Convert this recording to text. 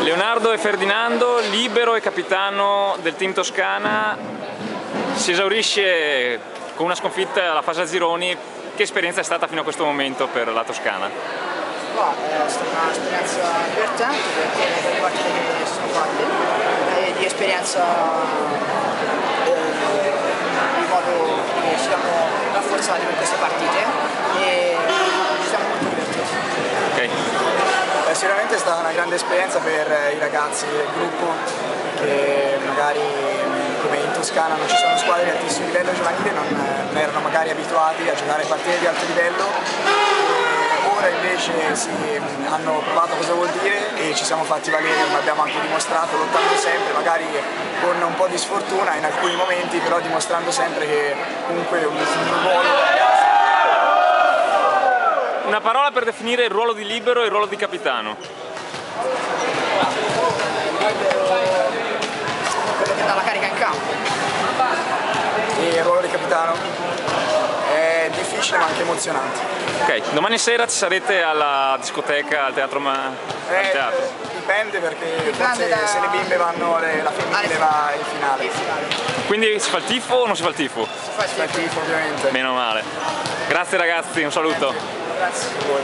Leonardo e Ferdinando, libero e capitano del team Toscana, si esaurisce con una sconfitta alla fase a gironi. Che esperienza è stata fino a questo momento per la Toscana? È stata un'esperienza divertente perché le partite che si sono fatte e di esperienza di modo che siamo rafforzati per queste partite e ci siamo molto divertiti. Okay. Sicuramente è stata una grande esperienza per i ragazzi del gruppo che magari come in Toscana non ci sono squadre di altissimo livello giovanile, non erano magari abituati a giocare partite di alto livello e ora invece hanno provato cosa vuol dire e ci siamo fatti valere, come abbiamo anche dimostrato, lottando sempre, magari con un po' di sfortuna in alcuni momenti, però dimostrando sempre che comunque un ruolo. Una parola per definire il ruolo di libero e il ruolo di capitano. Quello che dà la carica in campo. Il ruolo di capitano è difficile ma anche emozionante. Ok, domani sera ci sarete alla discoteca, al teatro? Dipende perché forse se le bimbe vanno la femminile va il finale. Quindi si fa il tifo o non si fa il tifo? Si fa il tifo ovviamente. Meno male. Grazie ragazzi, un saluto. Grazie a voi.